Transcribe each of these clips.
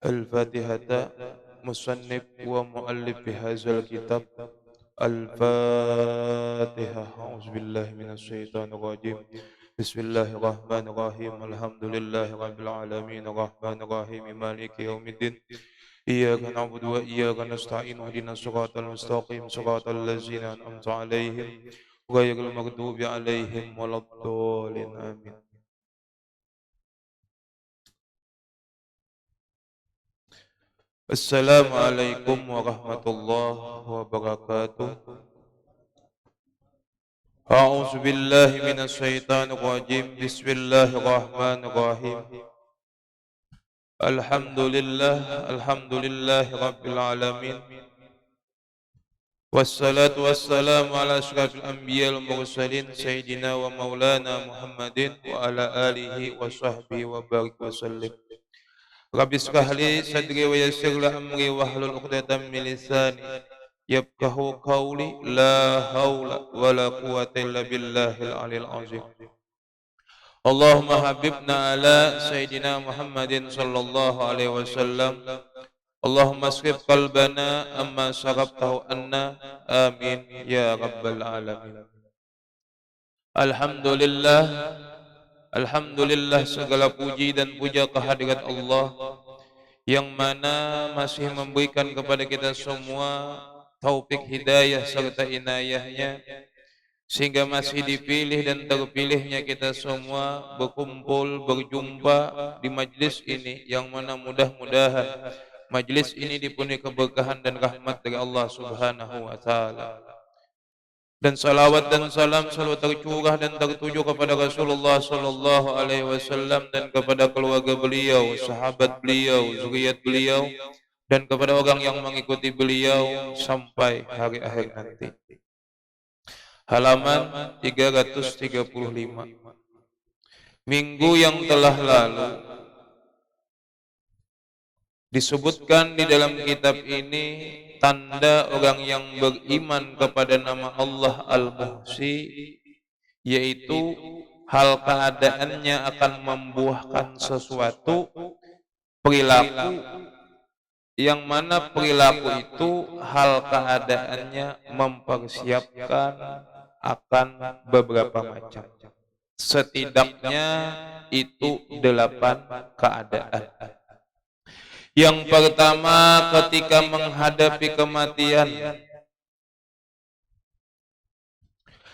الفاتحة مصنف ومؤلف هذا الكتاب الفاتحة. أعوذ بالله من الشيطان الرجيم. بسم الله الرحمن الرحيم. الحمد لله رب العالمين الرحمن الرحيم مالك يوم الدين. إياك نعبد وإياك نستعين اهدنا الصراط المستقيم صراط الذين أنعمت عليهم غير المغضوب عليهم ولا الضالين آمين. Assalamualaikum warahmatullahi wabarakatuh. A'udzu billahi minasy syaithanir rajim. Bismillahirrahmanirrahim. Alhamdulillahi rabbil alamin. Wassalatu wassalamu ala asyrafil anbiya'il mursalin sayyidina wa maulana Muhammadin wa ala alihi wa sahbihi wa barik wa sallim. Rabbi shrah li sadri wa yassir li amri wahlul 'uqdatam min lisani yafqahu qawli. La haula wala quwwata illa billahil aliyil azim. Allahumma habibna ala sayyidina Muhammadin sallallahu alaihi wasallam. Allahumma asrif qalbana amma sarabtahu anna. Amin ya rabbal alamin. Alhamdulillah, alhamdulillah, segala puji dan puja kehadirat Allah yang mana masih memberikan kepada kita semua taufik hidayah serta inayahnya sehingga masih dipilih dan terpilihnya kita semua berkumpul berjumpa di majlis ini, yang mana mudah-mudahan majlis ini dipenuhi keberkahan dan rahmat dari Allah Subhanahu wa taala. Dan salawat dan salam selalu tercurah dan tertuju kepada Rasulullah sallallahu alaihi wasallam dan kepada keluarga beliau, sahabat beliau, zuriat beliau, dan kepada orang yang mengikuti beliau sampai hari akhir nanti. Halaman 335. Minggu yang telah lalu disebutkan di dalam kitab ini tanda orang yang beriman kepada nama Allah Al-Muhsi, yaitu hal keadaannya akan membuahkan sesuatu perilaku, yang mana perilaku itu hal keadaannya mempersiapkan akan beberapa macam. Setidaknya itu 8 keadaan. Yang pertama, ketika menghadapi kematian,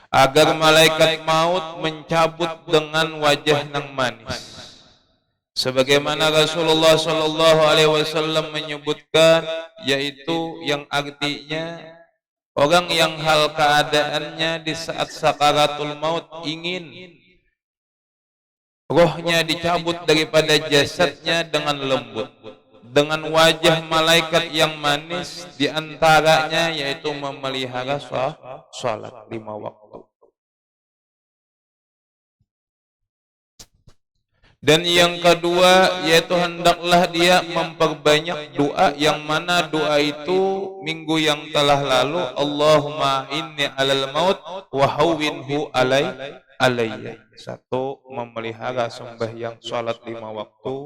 agar malaikat maut mencabut dengan wajah yang manis. Sebagaimana Rasulullah sallallahu alaihi wasallam menyebutkan, yaitu yang artinya orang yang hal keadaannya di saat sakaratul maut ingin rohnya dicabut daripada jasadnya dengan lembut, dengan wajah malaikat yang manis, diantaranya yaitu memelihara salat 5 waktu. Dan yang kedua, yaitu hendaklah dia memperbanyak doa, yang mana doa itu minggu yang telah lalu, Allahumma inni alal maut wa hawwinhu alayya. 1. Memelihara sembahyang salat 5 waktu.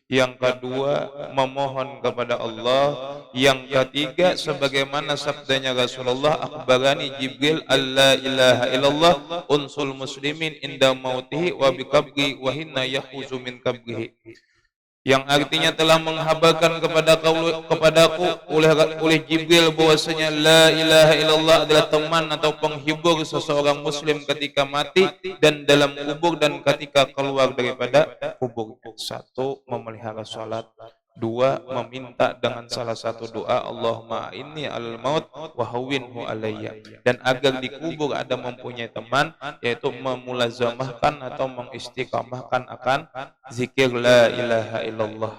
Yang kedua, memohon kepada Allah. Yang ketiga, sebagaimana sabdanya Rasulullah, akhbarani Jibril alla ilaha illallah unsul muslimin inda mautihi wa biqabri wa hinna yakhuzu min qabrihi, yang artinya telah menghabarkan kepadaku oleh Jibril bahwasanya la ilaha illallah adalah teman atau penghibur seseorang muslim ketika mati dan dalam kubur dan ketika keluar daripada kubur. 1. Memelihara salat. 2. Meminta dengan salah satu doa, Allahumma inni alal maut wa hawwinhu alayya, dan agar dikubur ada mempunyai teman, yaitu memulazamahkan atau mengistiqamahkan akan zikir la ilaha illallah.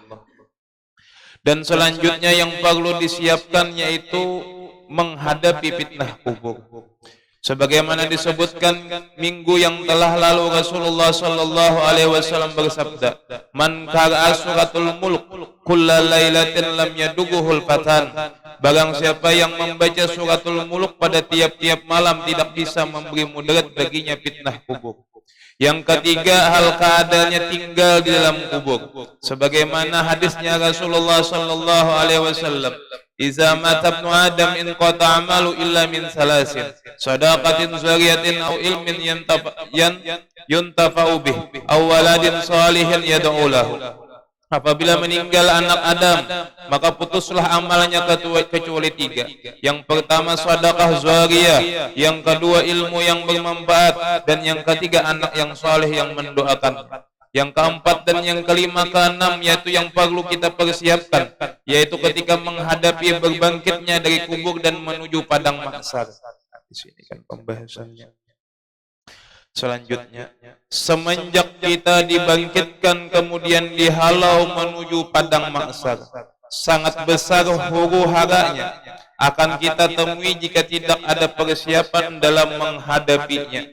Dan selanjutnya yang perlu disiapkan yaitu menghadapi fitnah kubur. Sebagaimana disebutkan minggu yang telah lalu, Rasulullah sallallahu alaihi wasallam bersabda, "Man qara'a suratul mulk kulla lailatin lam yadughul fatan." Barang siapa yang membaca suratul mulk pada tiap-tiap malam tidak bisa memberi mudarat baginya fitnah kubur. Yang ketiga, hal keadaannya tinggal di dalam kubur. Sebagaimana hadisnya Rasulullah sallallahu alaihi wasallam, "Iza mata ibnu Adam in qata amalu illa min salasin, shadaqatin zariyatin aw ilmin yuntafa'u bih, aw waladin salihin yad'u lahu." Apabila meninggal anak Adam, maka putuslah amalnya kecuali tiga. Yang pertama sedekah zariyah, yang kedua ilmu yang bermanfaat, dan yang ketiga anak yang saleh yang mendoakan. Yang keempat dan yang kelima keenam yaitu yang perlu kita persiapkan, yaitu ketika menghadapi berbangkitnya dari kubur dan menuju padang mahsyar. Di sini kan pembahasannya. Selanjutnya, semenjak kita dibangkitkan kemudian dihalau menuju padang mahsyar, sangat besar huru-haranya akan kita temui jika tidak ada persiapan dalam menghadapinya.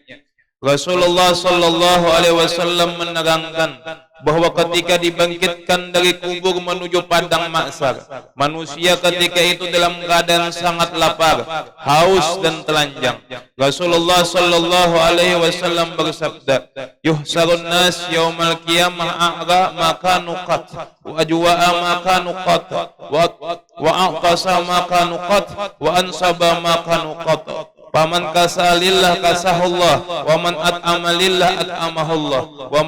Rasulullah sallallahu alaihi wasallam menerangkan bahwa ketika dibangkitkan dari kubur menuju padang mahsyar, manusia ketika itu dalam keadaan sangat lapar, haus dan telanjang. Rasulullah sallallahu alaihi wasallam bersabda, "Yuhsarun nas yaumal qiyamah a'ra ma kanu qat, wa ajwa'a ma kanu qat, wa aqasa ma kanu qat, wa ansaba ma kanu qat. Paman kasalillah kasahullah, wa man at'ama lillah at'amahullah, wa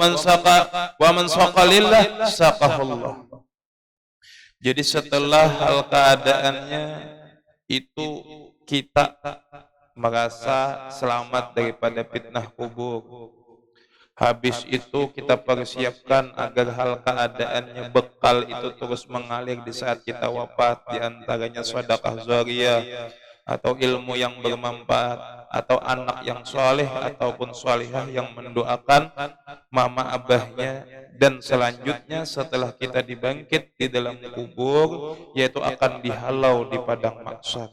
man saqalillah saqahullah." Jadi setelah hal keadaannya itu kita merasa selamat daripada fitnah kubur. Habis itu kita persiapkan agar hal keadaannya bekal itu terus mengalir di saat kita wafat, di antaranya sedekah zariyah atau ilmu yang bermanfaat atau anak yang soleh ataupun solihah yang mendoakan mama abahnya. Dan selanjutnya setelah kita dibangkit di dalam kubur, yaitu akan dihalau di padang mahsyar,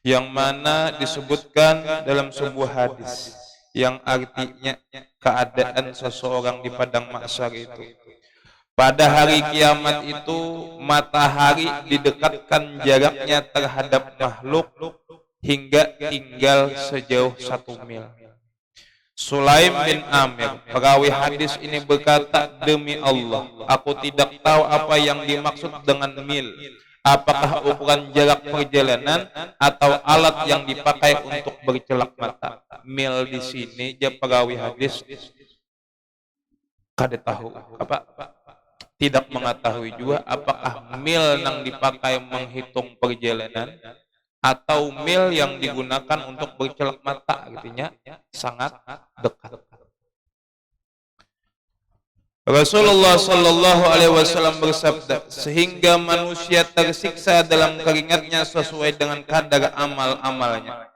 yang mana disebutkan dalam sebuah hadis yang artinya keadaan seseorang di padang mahsyar itu, pada hari kiamat itu matahari didekatkan jaraknya terhadap makhluk hingga tinggal sejauh 1 mil. Sulaim bin Amir, perawi hadis ini berkata, "Demi Allah, aku tidak tahu apa yang dimaksud dengan mil. Apakah ukuran jarak perjalanan atau alat yang dipakai untuk bercelak mata?" Mil di sini dia perawi hadis kada tahu apa, tidak mengetahui juga apakah mil yang dipakai menghitung perjalanan atau mil yang digunakan untuk bercelak mata, artinya sangat dekat. Rasulullah sallallahu alaihi wasallam bersabda, "Sehingga manusia tersiksa dalam keringatnya sesuai dengan kadar amal-amalnya.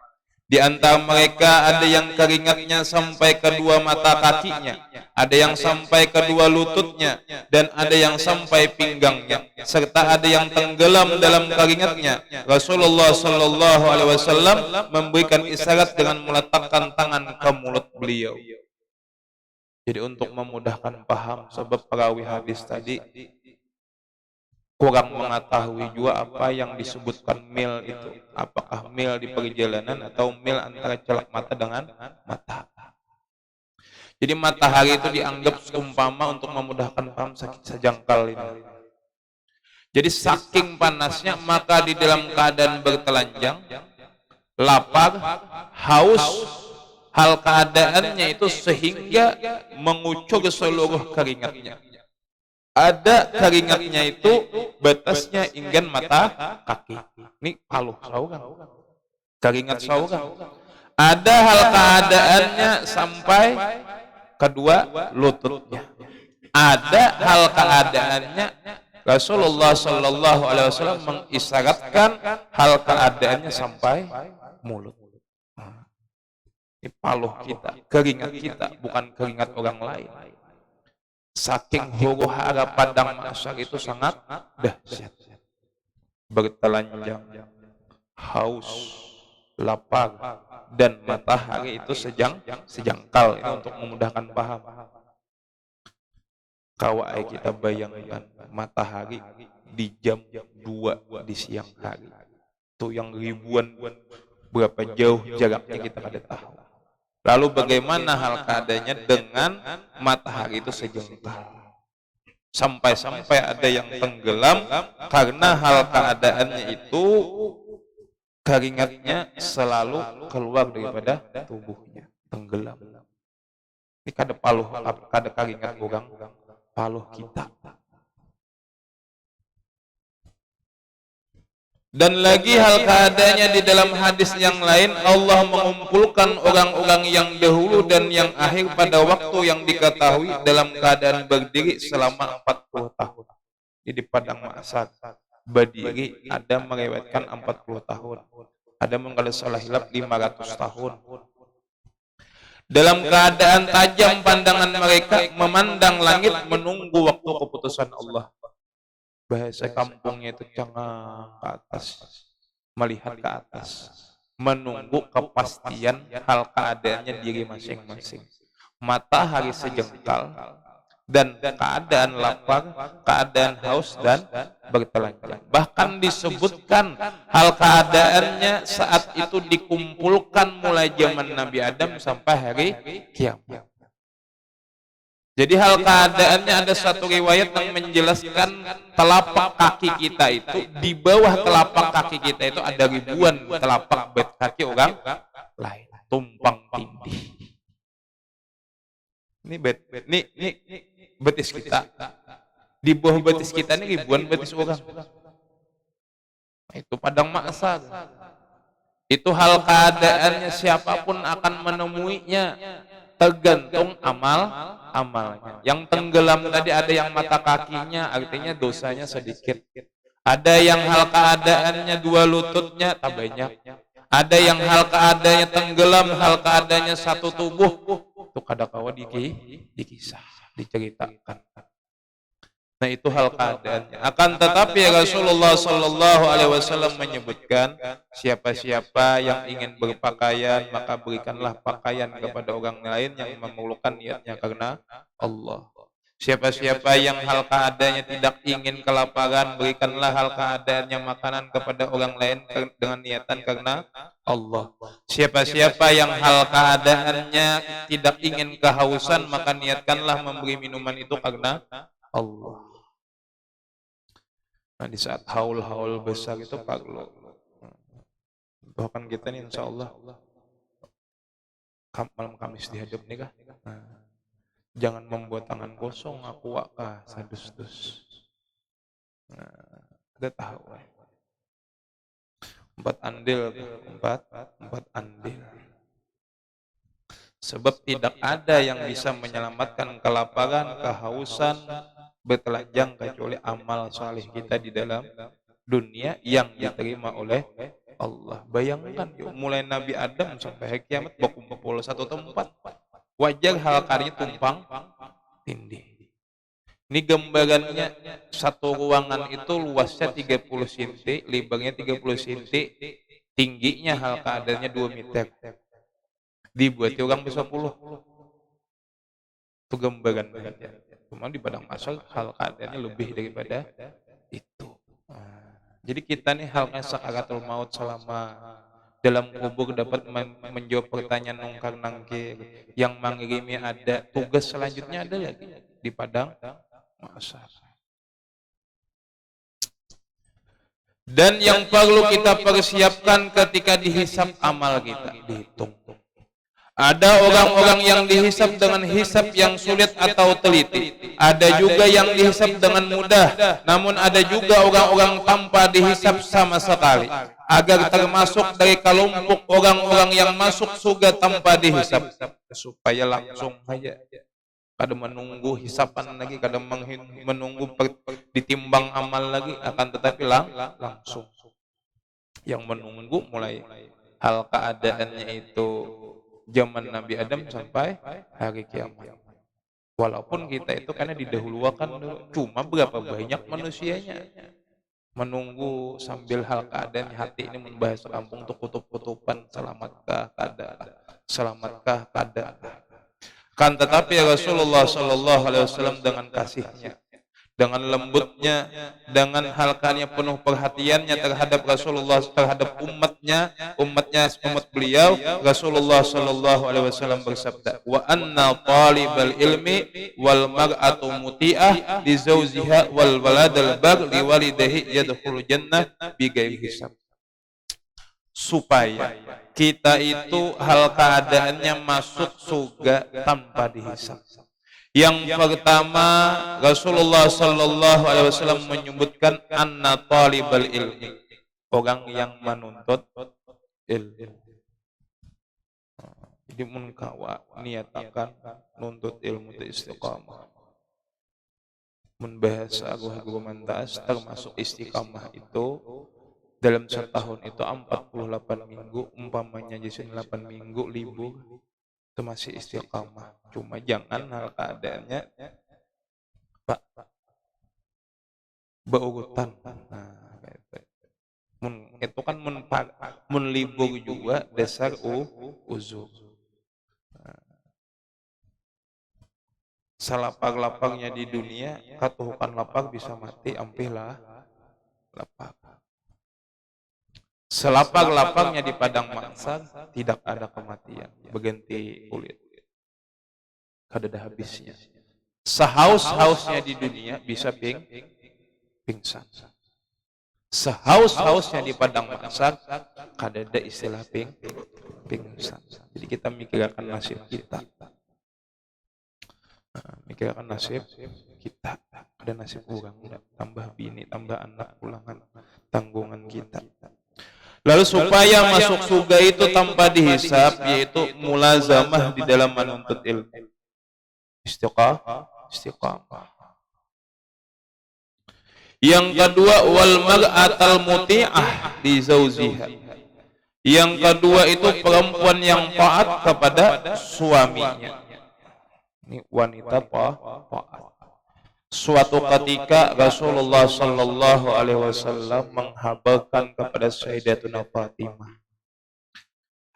Di antara mereka ada yang keringatnya sampai kedua mata kakinya, ada yang sampai kedua lututnya, dan ada yang sampai pinggangnya, serta ada yang tenggelam dalam keringatnya." Rasulullah sallallahu alaihi wasallam memberikan isyarat dengan meletakkan tangan ke mulut beliau. Jadi untuk memudahkan paham, sebab perawi hadis tadi kurang mengetahui juga apa yang disebutkan mil itu, apakah mil di perjalanan atau mil antara celak mata dengan mata. Jadi matahari itu dianggap seumpama untuk memudahkan paham sejangkal ini. Jadi saking panasnya, maka di dalam keadaan bertelanjang, lapar, haus, hal keadaannya itu sehingga mengucur seluruh keringatnya. Ada keringatnya itu batasnya inggan mata kaki. Ini paluh saurang, keringat saurang. Ada hal keadaannya sampai kedua lututnya. Ada hal keadaannya Rasulullah sallallahu alaihi wasallam mengisyaratkan hal keadaannya sampai mulut. Ini paluh kita, keringat kita, bukan keringat orang lain. Saking huru-hara padang mahsyar itu sangat dahsyat. Bertelanjang, haus, lapar, dan matahari itu sejangkal. Ini untuk memudahkan paham. Kawai kita bayangkan matahari di jam 2 di siang hari. Itu yang ribuan, berapa jauh jaraknya kita kada tahu. Lalu bagaimana hal keadaannya dengan matahari itu sejengkal? Sampai-sampai ada yang tenggelam karena hal keadaannya itu keringatnya selalu keluar daripada tubuhnya, tenggelam. Ini kada paluh, kada keringat orang, paluh kita. Dan lagi hal keadaannya di dalam hadis yang lain, Allah mengumpulkan orang-orang yang dahulu dan yang akhir pada waktu yang diketahui dalam keadaan berdiri selama 40 tahun. Di padang mahsyar berdiri, ada melewatkan 40 tahun. Ada kalau salah hilap 500 tahun. Dalam keadaan tajam pandangan mereka memandang langit menunggu waktu keputusan Allah. Bahasa kampungnya itu cengang ke atas, melihat ke atas, menunggu kepastian hal keadaannya diri masing-masing. Matahari sejengkal dan keadaan lapar, keadaan haus dan bertelanjang. Bahkan disebutkan hal keadaannya saat itu dikumpulkan mulai zaman Nabi Adam sampai hari kiamat. Jadi hal keadaannya ada satu riwayat yang menjelaskan telapak kaki kita itu, di bawah telapak kaki kita itu ada ribuan telapak kaki orang lain, tumpang tindih. Ini betis kita. Di bawah betis kita ini ribuan betis orang. Itu padang mahsyar. Itu hal keadaannya, siapapun akan menemuinya. Tergantung amalnya. Yang tenggelam tadi ada yang mata kakinya, artinya dosanya sedikit. Ada yang hal keadaannya dua lututnya, tak banyak. Ada yang hal keadaannya tenggelam, hal keadaannya satu tubuh. Itu kadang-kadang dikisah, diceritakan. Nah itu hal keadaannya. Akan tetapi Rasulullah Sallallahu Alaihi Wasallam menyebutkan, siapa-siapa yang ingin berpakaian maka berikanlah pakaian kepada orang lain yang memerlukan niatnya karena Allah. Siapa-siapa yang hal keadaannya tidak ingin kelaparan, berikanlah hal keadaannya makanan kepada orang lain dengan niatan karena Allah. Siapa-siapa yang hal keadaannya tidak ingin kehausan, maka niatkanlah memberi minuman itu karena Allah. Nah di saat haul-haul besar itu perlu, bahkan kita nih insya Allah malam Kamis dihadap nih kah, jangan membuat tangan kosong, aku kah sadus-dus. Kita tahu empat andil. Sebab tidak ada yang bisa menyelamatkan kelaparan, kehausan, bertelanjang kecuali amal saleh kita di dalam dunia yang diterima oleh Allah. Bayangkan mulai Nabi Adam sampai hari kiamat berkumpul satu tempat, wajar hal karyanya tumpang tindih. Ini gambarannya, satu ruangan itu luasnya 30 cm, lebarnya 30 cm, tingginya hal keadaannya 2 meter. Dibuat orang bisa 10. Itu gambaran. Cuma di padang mahsyar hal keadaannya lebih daripada itu. Jadi kita nih halnya sakaratul maut, selama dalam kubur dapat menjawab pertanyaan nungkar nangkir, yang mengirimi ada, tugas selanjutnya ada lagi di padang mahsyar. Dan yang perlu kita persiapkan ketika dihisab amal kita, dihitung. Ada orang-orang yang dihisab dengan hisab yang sulit atau teliti. Ada juga yang dihisab dengan mudah. Namun ada juga orang-orang tanpa dihisab sama sekali. Agar termasuk dari kelompok orang-orang yang masuk surga tanpa dihisab. Supaya langsung saja. Kadang menunggu hisapan lagi, kadang menunggu ditimbang amal lagi. Akan tetapi langsung. Yang menunggu mulai hal keadaannya itu zaman Nabi Adam sampai hari kiamat. Walaupun kita itu karena didahulukan dulu, cuma berapa banyak manusianya menunggu sambil hal keadaan hati ini membahas kampung untuk kutub-kutuban, selamatkah kada. Kan tetapi Rasulullah Sallallahu Alaihi Wasallam dengan kasihnya dengan lembutnya, dengan halkannya penuh perhatiannya terhadap Rasulullah, terhadap umatnya, umat beliau. Rasulullah sallallahu alaihi wasallam bersabda, wa anna talibal ilmi wal mar'atu muti'ah li zawjiha wal waladal bar li walidayhi yadkhulul jannah bighairi hisab. Supaya kita itu hal keadaannya masuk surga tanpa dihisab. Yang pertama, Rasulullah sallallahu alaihi wasallam menyebutkan anna talibal ilmi, orang yang menuntut ilmu. Jadi mun kawa niatakan nuntut ilmu teh istiqamah. Mun bahasa argumentas termasuk istiqamah itu dalam setahun itu 48 minggu, umpamanya jadi 8 minggu libur, itu masih istiqamah. Cuma jangan hal keadaannya Pak berurutan. Nah, itu kan mun libur juga dasar uzur. Salapag-lapagnya di dunia, katuhukan lapag bisa mati, ampihlah lapag. Selapag-lapagnya di padang mahsyar tidak ada kematian, berganti kulit. Kada habisnya. Sehaus-hausnya di dunia bisa pingsan. Sehaus-hausnya di padang mahsyar kada ada istilah pingsan. Jadi kita mikirkan nasib kita. Mikirkan nasib kita. Ada nasib orang, tambah bini, tambah anak, ulangan tanggungan kita. Lalu supaya masuk surga itu tanpa dihisab, yaitu mulazamah di dalam menuntut ilmu. Istiqamah. Yang kedua, wal mar'atal muti'ah li zawjiha. Yang kedua itu perempuan yang taat kepada suaminya. Ini wanita taat. Suatu ketika Rasulullah sallallahu alaihi wasallam menghabarkan kepada Sayyidatuna Fatimah,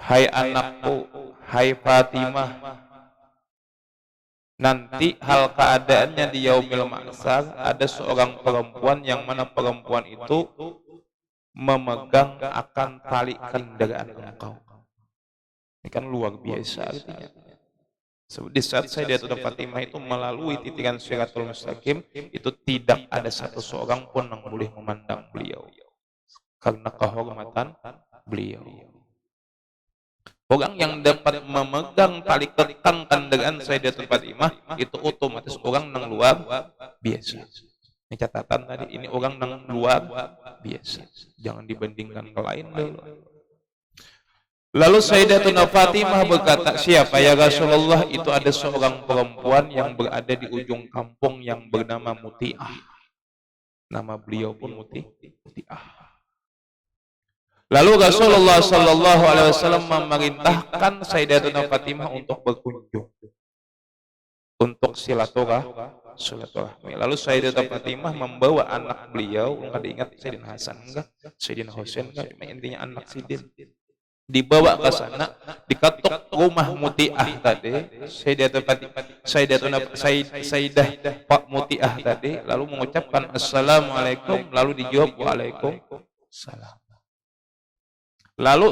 "Hai anakku, hai Fatimah, nanti hal keadaannya di yaumil mahsyar ada seorang perempuan yang mana perempuan itu memegang akan tali kendaraan engkau." Ini kan luar biasa artinya. Di saat Sayyidatuna Fatimah itu melalui titikan Shiratul Mustaqim, itu tidak ada satu seorang pun yang boleh memandang beliau karena kehormatan beliau. Orang yang dapat memegang tali kekang kendaraan Sayyidatuna Fatimah itu otomatis orang yang luar biasa. Ini catatan tadi, ini orang yang luar biasa. Jangan dibandingkan ke lain dulu. Lalu Sayyidatuna Fatimah berkata, "Siapa ya Rasulullah?" Itu ada seorang perempuan yang berada di ujung kampung yang bernama Muti'ah. Nama beliau pun Muti'ah. Lalu Rasulullah sallallahu alaihi wasallam memerintahkan Sayyidatuna Fatimah untuk berkunjung, untuk silaturahmi. Lalu Sayyidatuna Fatimah membawa anak beliau, enggak diingat Sayyidina Hasan enggak, Sayyidina Husain enggak, intinya anak Sidin. Dibawa ke sana, diketuk rumah Muti'ah tadi, Sayyidah Pak Muti'ah tadi, lalu mengucapkan Assalamualaikum, lalu dijawab Waalaikumsalam. Lalu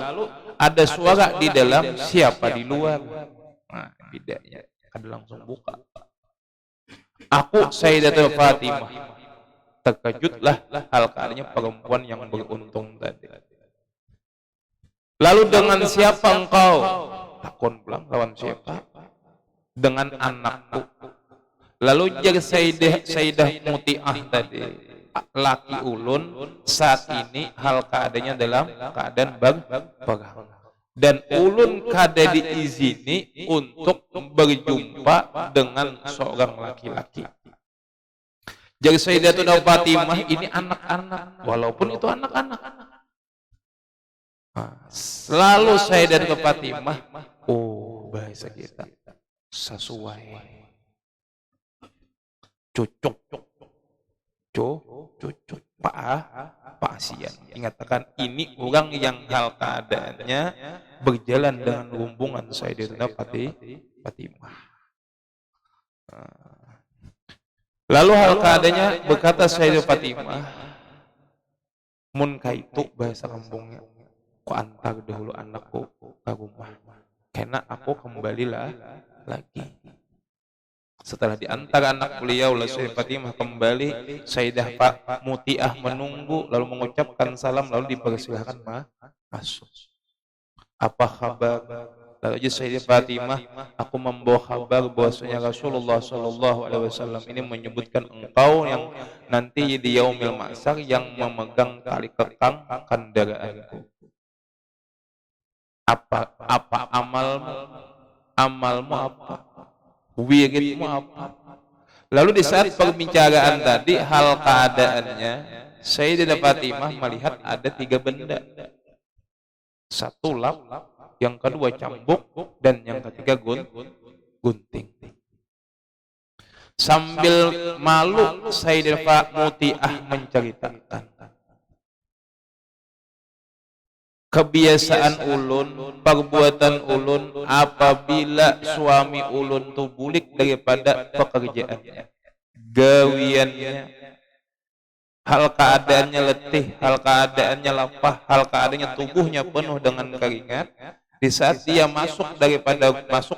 ada suara di dalam, siapa di luar? Nah, bedanya ada langsung buka. Aku Sayyidatuna Fatimah. Terkejutlah hal keadaannya perempuan yang beruntung tadi. Lalu dengan siapa engkau? Takon pulang, lawan siapa? Dengan anakku. Lalu jadi Sayyidah Muti'ah tadi, laki ulun saat ini hal keadaannya dalam keadaan perang. Dan ulun kada diizini untuk berjumpa dengan seorang laki-laki. Jadi Sayyidatuna Fatimah ini anak-anak, walaupun itu anak-anak. Lalu Sayyidatuna Fatimah, oh bahasa kita sesuai, cocok, Pak Asian. Ingatkan ini orang yang hal keadaannya berjalan dengan hubungan Sayyidatuna Fatimah. Lalu hal keadaannya berkata Sayyidah Fatimah, mun kaitu bahasa kampungnya, ku antar dahulu anakku ke rumah, karena aku kembalilah lagi. Setelah diantar anak beliau, lalu Sayyidah Fatimah kembali, Sayyidah Mutiah menunggu, lalu mengucapkan salam, lalu dipersilahkan masuk. Apa kabar? Lalu Sayyidah Fatimah, aku membawa kabar bahwasanya Rasulullah Shallallahu Alaihi Wasallam ini menyebutkan engkau yang nanti di yaumil mahsyar yang memegang tali kekang kendaraanku. Apa amalmu? Amalmu apa? Wiridmu apa? Lalu di saat perbincangan tadi, hal keadaannya Sayyidah Fatimah melihat ada 3 benda. Satu lap, yang kedua cambuk, dan yang ketiga gunting. Sambil malu Sayyidah Mutiah menceritakan, kebiasaan ulun, perbuatan ulun apabila suami ulun tuh bulik daripada pekerjaannya, gawiannya, hal keadaannya letih, hal keadaannya lapah, hal keadaannya tubuhnya penuh dengan keringat. Di saat dia masuk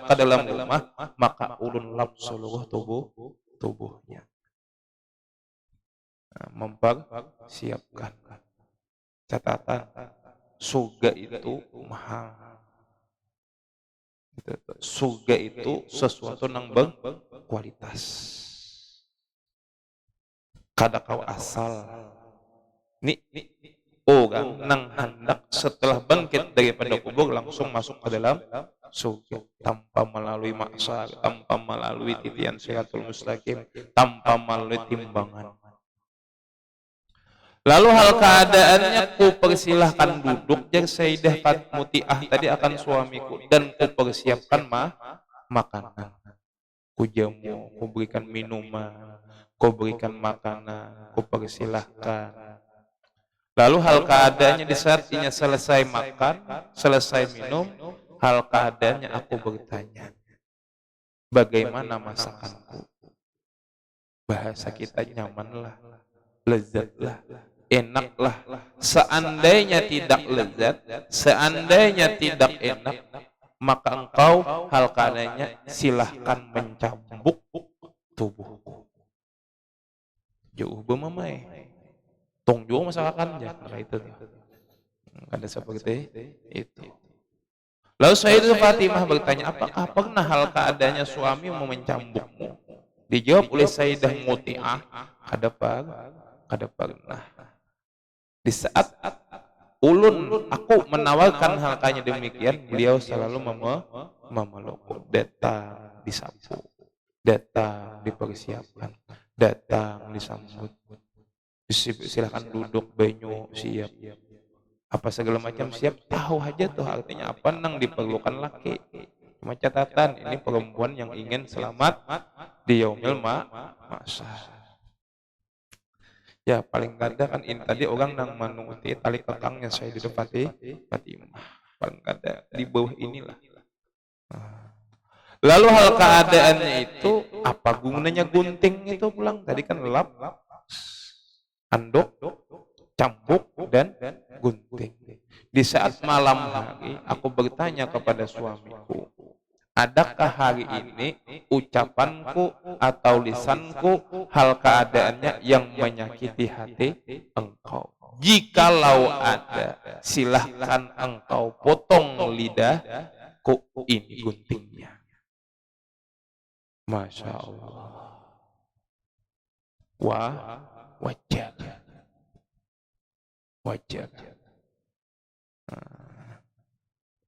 ke dalam rumah, maka ulun lap seluruh tubuhnya. Mempersiapkan. Catatan, surga itu mahal. Surga itu sesuatu yang berkualitas. Kada kau asal nih orang nang hendak setelah bangkit daripada kubur langsung masuk ke dalam surga tanpa melalui maksar, tanpa melalui titian siratul mustaqim, tanpa melalui timbangan. Lalu hal keadaannya, ku persilahkan duduk yang Sayyidah Mutiah tadi akan suamiku, dan ku persiapkan makanan, ku jamu, ku berikan minuman, ku berikan makanan, ku persilahkan. Lalu hal keadaannya di saat ia selesai makan, selesai minum, hal keadaannya aku bertanya, bagaimana masakanku? Bahasa kita nyamanlah, lezatlah, enaklah. Seandainya tidak lezat, seandainya tidak enak, maka engkau hal keadaannya silahkan mencambuk tubuhku. Jauh bermamai. Tong juga masakannya, karena itu ada seperti itu. Lalu Sayyidah Fatimah bertanya, apakah pernah hal keadaannya suami mau mencambukmu? Dijawab oleh Sayyidah Mutiah, kada pernah. Di saat aku menawarkan hal kayak demikian, beliau selalu memelukku, datang disapu, datang dipersiapkan, datang disambut. Silahkan duduk, banyu siap, apa segala macam siap. Tahu aja tuh artinya apa nang diperlukan laki. Cuma catatan, ini perempuan yang ingin selamat di yaumil mahsyar. Ya paling kada kan ini tadi orang nang menuruti tali kekangnya Sayyidah Fatimah, paling kada di bawah inilah. Lalu hal keadaannya itu, apa gunanya gunting itu pulang? Tadi kan lap, anduk, cambuk, dan gunting. Di saat malam hari, aku bertanya kepada suamiku, adakah hari ini ucapanku atau lisanku hal keadaannya yang menyakiti hati engkau? Jikalau ada, silahkan engkau potong lidahku, ini guntingnya. Masya Allah. Wajar.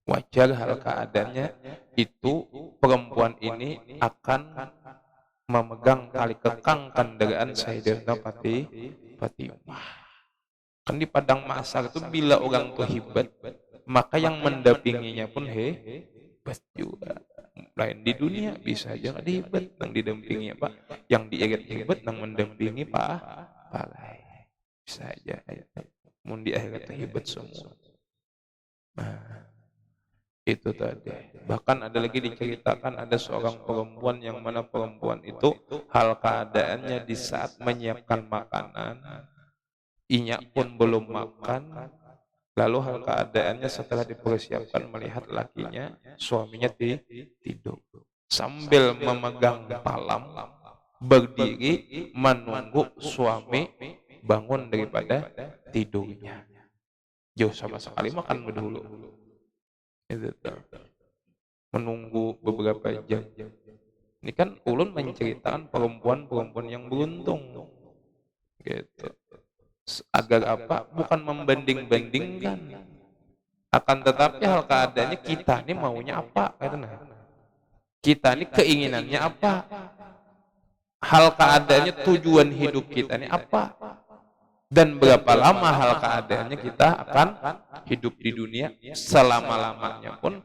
Wajar hal keadaannya itu, perempuan ini akan memegang tali kekang kendaraan Sayyidah Fatimah. Kan di padang mahsyar itu bila orang tuh hebat, maka yang mendampinginya pun hebat juga. Lain di dunia bisa aja nggak hebat, nang didampingi Pak, yang diirit hebat, nang mendampingi Pak, bisa aja. Mun di akhirat hebat semua. Itu tadi. Bahkan ada lagi diceritakan ada seorang perempuan yang mana perempuan itu hal keadaannya di saat menyiapkan makanan, inya pun belum makan, lalu hal keadaannya setelah dipersiapkan melihat lakinya, suaminya tidur. Sambil memegang talam, berdiri menunggu suami bangun daripada tidurnya. Jauh sama sekali makan dulu. Itu tuh. Menunggu beberapa jam. Ini kan ulun menceritakan perempuan-perempuan yang beruntung. Gitu. Agar apa? Bukan membanding-bandingkan. Akan tetapi hal keadaannya kita ini maunya apa? Kita ini keinginannya apa? Hal keadaannya tujuan hidup kita ini apa? Dan berapa lama hal keadaannya kita akan hidup di dunia, selama-lamanya pun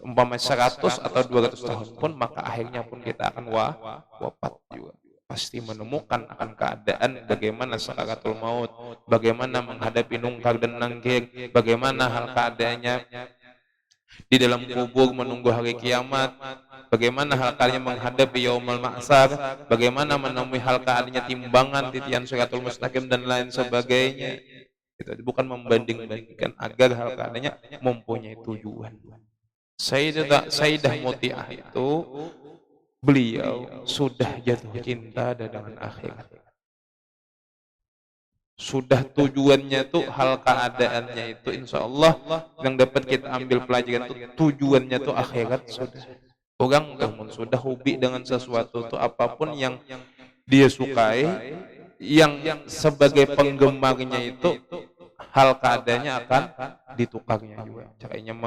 umpama 100 atau 200 tahun pun, maka akhirnya pun kita akan wafat juga. Pasti menemukan akan keadaan bagaimana sakaratul maut, bagaimana menghadapi nungkar dan nangkir, bagaimana hal keadaannya di dalam kubur menunggu hari kiamat, bagaimana hal keadaannya menghadapi yaumul mahsyar, bagaimana menemui hal keadaannya timbangan, titian siratul mustaqim dan lain sebagainya. Itu bukan membanding-bandingkan, agar hal keadaannya mempunyai tujuan. Sayyidah Muti'ah itu beliau sudah jatuh cinta dengan akhirat. Sudah tujuannya tuh hal keadaannya itu insya Allah yang dapat kita ambil pelajaran itu tujuannya tuh akhirat sudah. Orang sudah hobi dengan sesuatu tuh apapun yang dia sukai, yang sebagai penggemarnya itu hal keadaannya akan ditukarnya juga. Caranya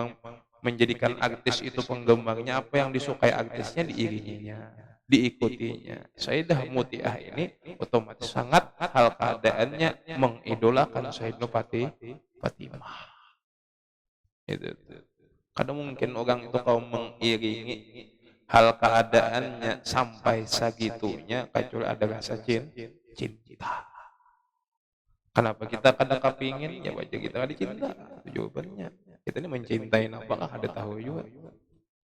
menjadikan artis itu penggemarnya, apa yang disukai artisnya diiringinya, diikutinya. Sayyidah Muti'ah ini otomatis sangat hal keadaannya mengidolakan Sayyidah Fatimah. Itu. Kadang mungkin orang itu kalau mengiringi hal keadaannya sampai segitunya, kecuali ada rasa cinta. Kenapa kita kadang kepingin? Ya wajah kita ada cinta. Itu jawabannya. Kita ini mencintai apakah ada tahu juga.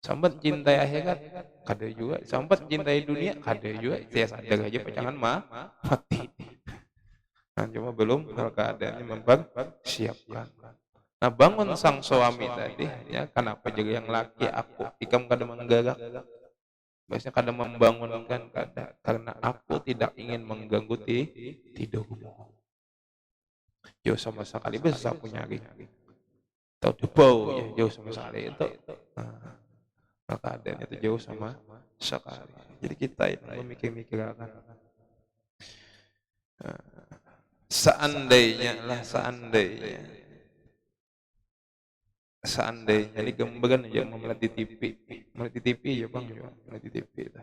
Sampai cintai akhirat, kada juga. Sampai cintai dunia, kada juga. Saya sadar aja pacangan mati. Nah, cuma belum hal keadaannya mempersiapkan. Nah, bangun sang suami tadi, ya kenapa juga yang laki aku ikam kada menggagak. Biasanya kada membangunkan, kada, karena aku tidak ingin mengganggu tidurmu. Jauh sama sekali bisa punya tahu debau ya jauh sama sekali itu. Nah, keadaan itu jauh sama sekali. Jadi kita ini memikir-mikirkan. Seandainya ini gembaran aja mau melihat di TV ya bang, melihat di TV itu.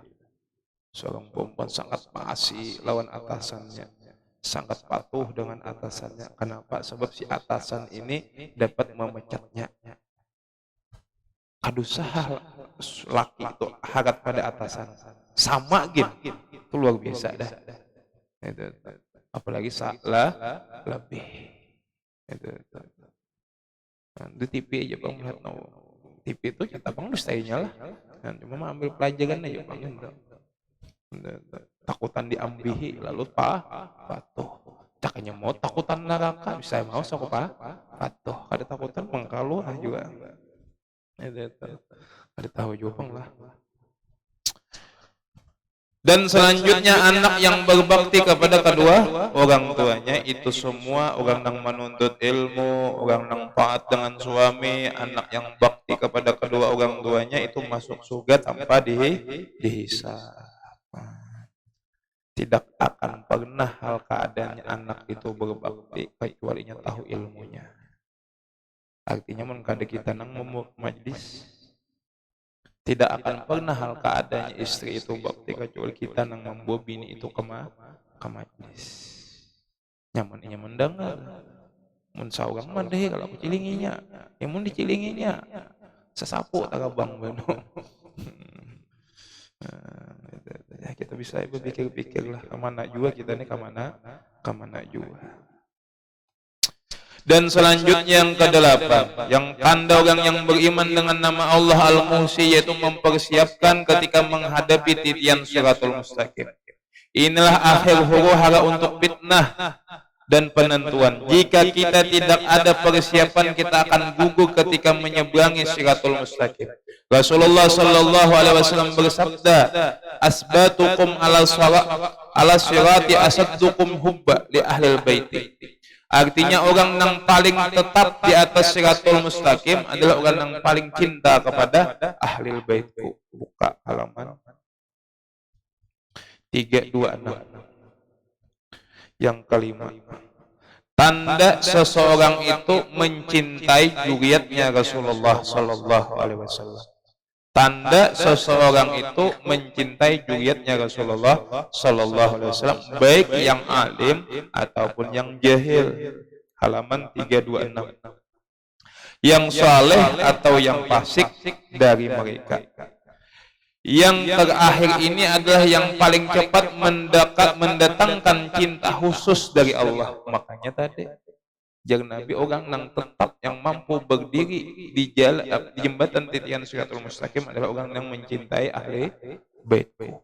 Seorang perempuan sangat fasih lawan atasannya, sangat patuh dengan atasannya. Kenapa? Sebab si atasan ini dapat memecatnya. Kadusaha laki itu harap pada atasan sama gitu, itu luar biasa dah. Itu. Apalagi salah lebih. Itu. Nah, di TV aja bang melihat TV itu kita bang mustahilnya lah. Nah, cuma ambil pelajaran aja bang. Takutan diambihi lalu patuh. Cakanya mau takutan neraka bisa mau sok patuh. Ada takutan mengkalu juga. Ada tahu juga bang lah. Dan selanjutnya anak yang berbakti kepada kedua orang tuanya itu semua orang yang menuntut ilmu, orang yang taat dengan suami, anak yang bakti kepada kedua orang tuanya itu masuk surga tanpa dihisab. Tidak akan pernah hal keadaannya anak itu berbakti kecuali tahu ilmunya. Artinya mengkada kita nang majlis. Tidak akan pernah hal keadaannya istri itu bakti kecuali kita nang membawa bini itu ke majlis. Nyaman mendengar. Mun saurang mah deh kalau aku cilinginya. Ya mun dicilinginya. Sesapu tak bang beno. Ya kita bisa berpikir-pikir lah kemana juga kita ini kemana juga. Dan selanjutnya yang kedelapan, yang tanda orang yang beriman dengan nama Allah Al-Muhsi, yaitu mempersiapkan ketika menghadapi titian Shiratul Mustaqim. Inilah akhir huru-hara untuk fitnah dan penentuan. Jika kita tidak ada persiapan, kita akan gugur ketika menyeberangi Shiratul Mustaqim. Rasulullah sallallahu alaihi wasallam bersabda, asbatukum ala sirati asaddukum hubba li ahlil baiti. Artinya orang yang paling tetap di atas Shiratul Mustaqim adalah orang yang paling cinta kepada ahlil baitku. Buka halaman 326. Yang kelima, tanda seseorang itu mencintai zuriatnya Rasulullah sallallahu alaihi wasallam. Tanda seseorang itu mencintai zuriatnya Rasulullah sallallahu alaihi wasallam, baik yang alim ataupun yang jahil. Halaman 326. Yang saleh atau yang fasik dari mereka. Yang terakhir ini adalah yang paling cepat mendatangkan cinta khusus dari Allah. Makanya tadi jangan Nabi orang yang tetap yang mampu berdiri di jalan di jembatan titian Shiratul Mustaqim adalah orang yang mencintai ahli baitku.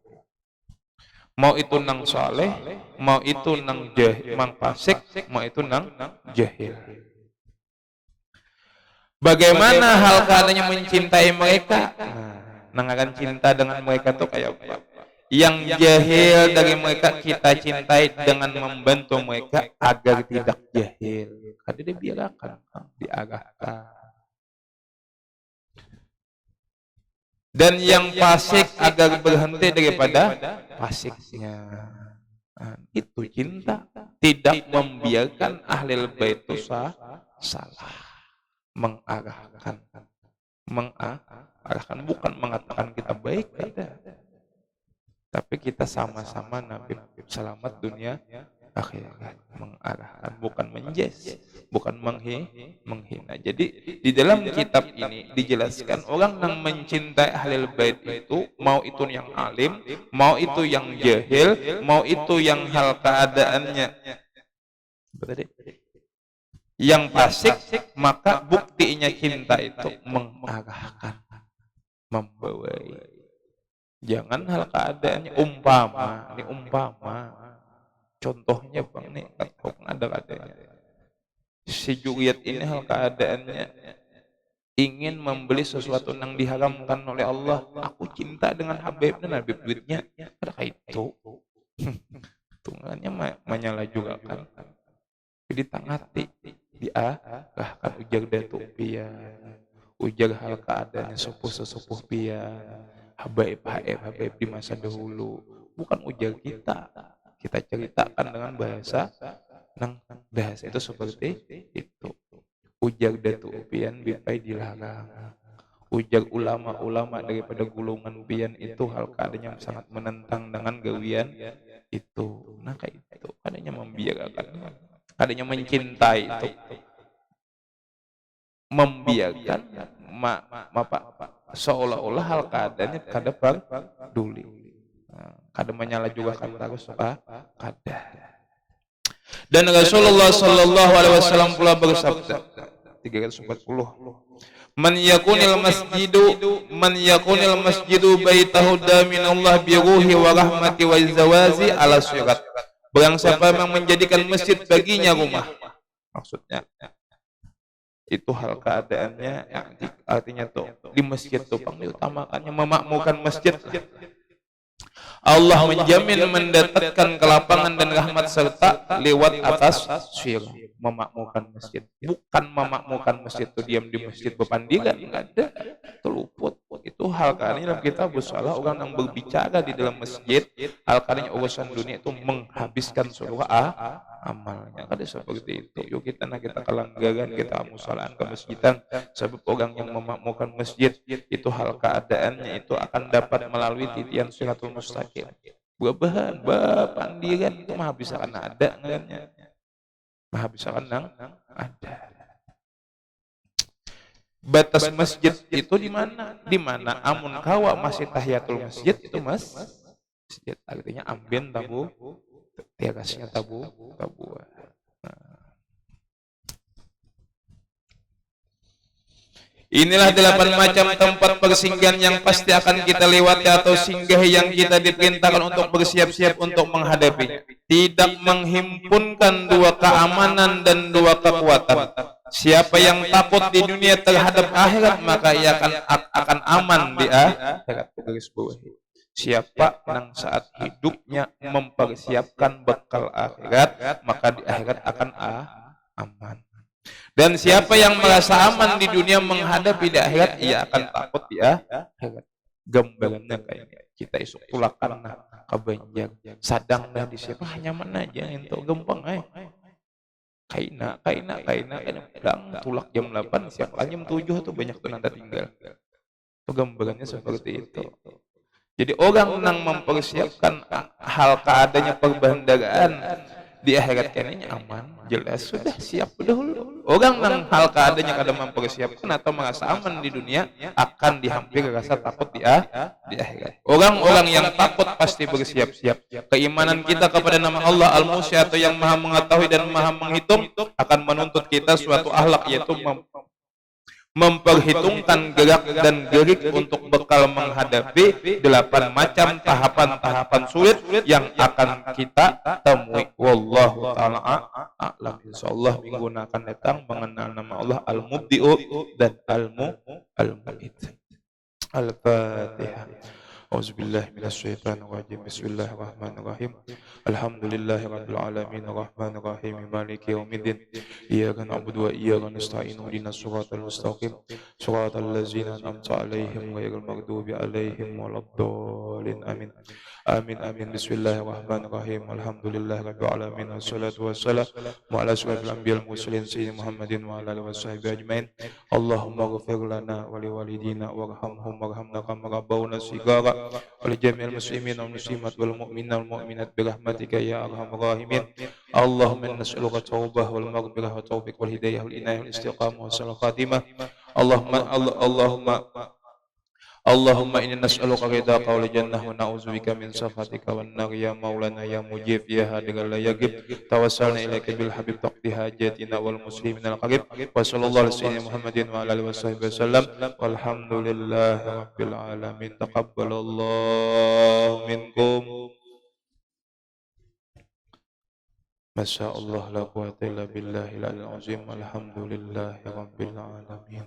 Mau itu nang saleh, mau itu nang jahil, mang fasik, mau itu nang jahil. Bagaimana hal keadaannya mencintai mereka? Nang akan cinta dengan mereka tuh kayak apa? Yang jahil dari mereka kita cintai dengan membantu mereka agar tidak jahil. Karena dia biarkan, diarahkan. Dan yang fasik agar berhenti daripada fasiknya. Nah, itu cinta. Tidak membiarkan ahlul bait itu salah. Mengarahkan, bukan mengatakan kita baik, tidak. Tapi kita sama-sama Nabi selamat dunia akhirat, mengarahkan, bukan menjes, bukan menghina. Jadi di dalam kitab ini dijelaskan orang yang mencintai ahlul bait itu, mau itu yang alim, mau itu yang jahil, mau itu yang hal keadaannya yang fasik, maka buktinya cinta itu mengarahkan, membawai. Jangan hal keadaannya umpama, ini umpama. Contohnya bang nih, ada katanya. Si Juriyat ini hal keadaannya ingin membeli sesuatu yang diharamkan oleh Allah. Aku cinta dengan Habib dan Habib duitnya. Ada itu. Tungannya menyala juga kan. Jadi tangati diarahkan ujar datu pian, ujar hal keadaannya sesepuh pian. Habaib di masa dahulu, bukan ujar kita ceritakan dengan bahasa itu seperti itu. Ujar datu pian bipai dilarang, ujar ulama daripada gulungan pian itu hal keadaannya sangat menentang dengan gawian itu. Nah kayak itu adanya membiarkan, adanya mencintai itu membiarkan seolah-olah hal keadaannya kada peduli, kada menyala juga kan terus kada. Dan Rasulullah sallallahu alaihi wasallam pula bersabda 340, man yakunil masjidu baitahu daminallah bi ruhi wa rahmati wa zawazi ala sirat. Barang siapa yang menjadikan masjid baginya rumah, maksudnya itu hal keadaannya yang artinya tuh di masjid tuh diutamakannya memakmurkan masjid. Allah menjamin mendatangkan kelapangan dan rahmat serta lewat atas syirah, memakmurkan masjid. Bukan memakmurkan masjid itu diam di masjid berpandiran, enggak ada, terluput. Itu hal keadaannya dalam kitab salah orang yang berbicara di dalam masjid, hal keadaannya urusan dunia itu menghabiskan seluruh amalnya. Kada seperti itu. Yuk kita kelanggaran, kita musalaan ke masjidan. Sebab orang yang memakmurkan masjid itu hal keadaannya itu akan dapat melalui titian Shiratul Mustaqim. Bahan pandiran itu mah bisa kan ada enggaknya. Mah bisa kan ada. Batas masjid itu di mana? Di mana amun kawa masih tahiyatul masjid itu masjid. Artinya ambien tabu, terasnya tabu. Nah. Inilah 8 macam tempat persinggahan yang pasti akan kita lewati atau singgah yang kita diperintahkan untuk bersiap-siap untuk menghadapi. Tidak menghimpunkan 2 keamanan dan 2 kekuatan. Siapa yang takut di dunia terhadap akhirat, maka ia akan aman di akhirat. Garis bawahi. Siapa yang saat hidupnya mempersiapkan bekal akhirat, maka di akhirat akan aman. Dan siapa yang merasa aman di dunia menghadapi di akhirat, ia akan takut di akhirat. Gambarannya kayak ini. Kita isuk tulakan nah kebanjang sadang dah di siapa nyaman aja itu gampang kaina dang tulak jam 8 siang jam 7 tuh banyak tuh nanti tinggal. Itu gambarannya seperti itu. Jadi orang yang mempersiapkan hal keadanya perbandagaan di akhirat kayaknya aman, jelas sudah siap dahulu. Orang yang hal keadanya kadang mempersiapkan atau merasa aman di dunia akan dihampiri rasa takut di akhirat. Orang-orang yang takut pasti bersiap-siap. Keimanan kita kepada nama Allah Al-Muhyi atau yang Maha mengetahui dan Maha menghitung akan menuntut kita suatu akhlak, yaitu memperhitungkan gerak dan gerik untuk bekal menghadapi 8 macam tahapan-tahapan sulit yang akan kita temui. Wallahu ta'ala a'lam. Insyaallah minggu akan datang mengenal nama Allah Al-Mubdi'u dan Al-Mu'id. Al-Fatihah. Auzubillahi minasyaitonir rajim. Bismillahirrahmanirrahim. Alhamdulillahirabbil alamin arrahmanir rahim maliki yaumiddin. Iyyaka na'budu wa iyyaka nasta'in ihdinas siratal mustaqim siratal ladzina an'amta 'alaihim ghairil maghdubi 'alaihim waladdallin. Amin. Amin amin. Bismillahirrahmanirrahim. Alhamdulillahirabbil alamin wassalatu wassalamu ala asyrofil anbiya'il mursalin sayyidina Muhammadin wa ala alihi washabihi ajmain. Allahumma ighfir lana wa liwalidina warhamhum warhamna kama rabbawna shighara wa li jami'il muslimin wal muslimat wal mu'minina wal mu'minat bi rahmatika ya arhamar rahimin. Allahumma nas'aluka taubah wal maghfirah wa taufiq wal hidayah wal inayah wal istiqamah wa salah khatimah. Allahumma inna nas'aluka ridhaka wal jannah wa na'udzubika min sakhatika wan nar ya maulana ya mujib ya hadigal la yagib. Tawassalna ilaika bil habib taqdi hajatina wal muslimin al qarib. Wa sallallahu alaihi Muhammadin wa ala alihi wasallam. Walhamdulillahi rabbil alamin. Taqabbalallahu minkum. Masya Allah la quwwata illa billahil azim. Alhamdulillahi rabbil alamin.